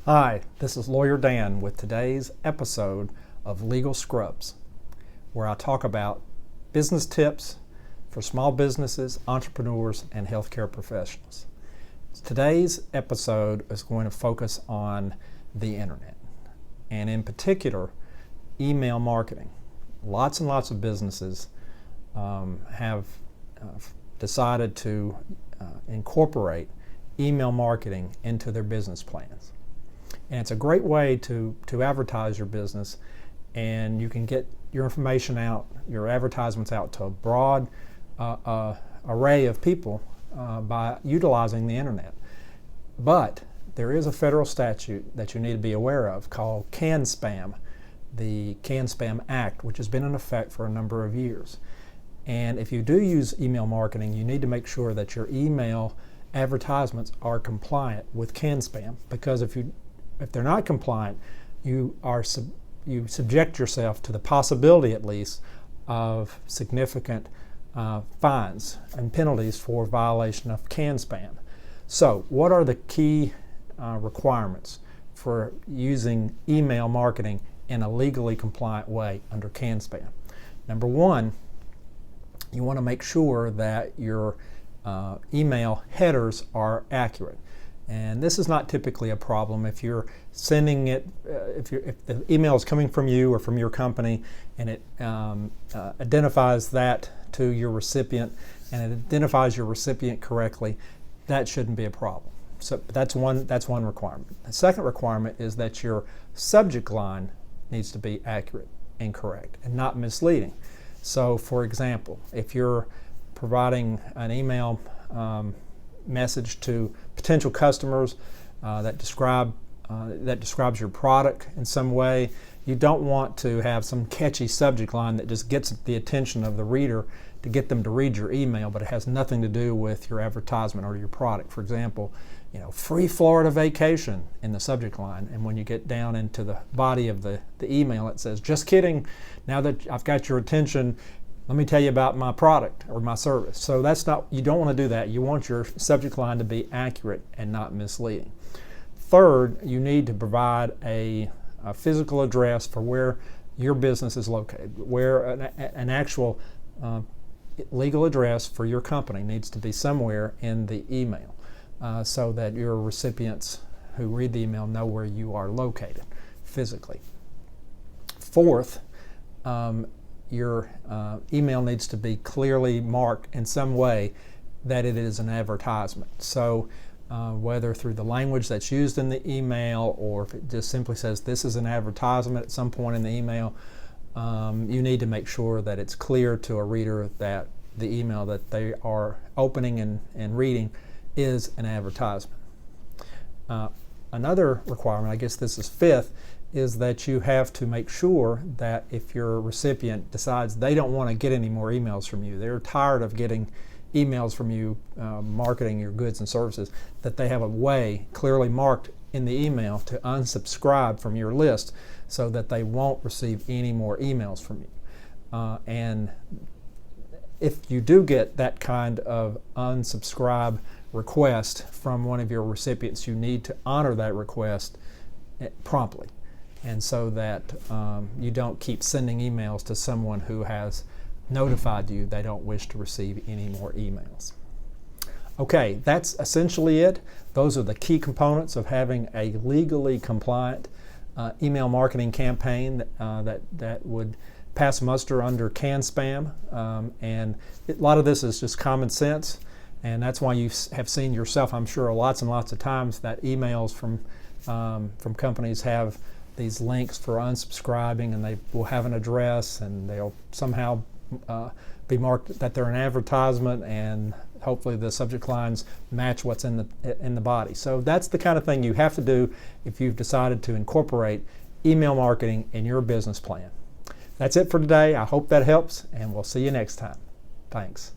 Hi, this is Lawyer Dan with today's episode of Legal Scrubs, where I talk about business tips for small businesses, entrepreneurs, and healthcare professionals. Today's episode is going to focus on the internet, and in particular, email marketing. Lots and lots of businesses have decided to incorporate email marketing into their business plans. And it's a great way to advertise your business, and you can get your information out, your advertisements out to a broad array of people by utilizing the internet. But there is a federal statute that you need to be aware of called CAN-SPAM, the CAN-SPAM Act, which has been in effect for a number of years. And if you do use email marketing, you need to make sure that your email advertisements are compliant with CAN-SPAM, because if they're not compliant, you subject yourself to the possibility, at least, of significant fines and penalties for violation of CAN-SPAM. So, what are the key requirements for using email marketing in a legally compliant way under CAN-SPAM? Number one, you want to make sure that your email headers are accurate. And this is not typically a problem if you're sending it, if the email is coming from you or from your company, and it identifies that to your recipient, and it identifies your recipient correctly, that shouldn't be a problem. So that's one requirement. The second requirement is that your subject line needs to be accurate and correct and not misleading. So, for example, if you're providing an email message to potential customers that describes your product in some way, you don't want to have some catchy subject line that just gets the attention of the reader to get them to read your email, but it has nothing to do with your advertisement or your product. For example, free Florida vacation in the subject line, and when you get down into the body of the email, it says, "Just kidding, now that I've got your attention, let me tell you about my product or my service." So you don't want to do that. You want your subject line to be accurate and not misleading. Third, you need to provide a physical address for where your business is located, where an actual legal address for your company needs to be somewhere in the email, so that your recipients who read the email know where you are located physically. Fourth, your email needs to be clearly marked in some way that it is an advertisement. So whether through the language that's used in the email, or if it just simply says this is an advertisement at some point in the email, you need to make sure that it's clear to a reader that the email that they are opening and reading is an advertisement. Another requirement, I guess this is fifth, is that you have to make sure that if your recipient decides they don't want to get any more emails from you, they're tired of getting emails from you marketing your goods and services, that they have a way clearly marked in the email to unsubscribe from your list so that they won't receive any more emails from you. And if you do get that kind of unsubscribe request from one of your recipients, you need to honor that request promptly, and so that you don't keep sending emails to someone who has notified you they don't wish to receive any more emails. Okay, that's essentially it. Those are the key components of having a legally compliant email marketing campaign that would pass muster under CAN-SPAM, and a lot of this is just common sense, and that's why you have seen yourself, I'm sure, lots and lots of times that emails from companies have these links for unsubscribing, and they will have an address, and they'll somehow be marked that they're an advertisement, and hopefully the subject lines match what's in the body. So that's the kind of thing you have to do if you've decided to incorporate email marketing in your business plan. That's it for today. I hope that helps, and we'll see you next time. Thanks.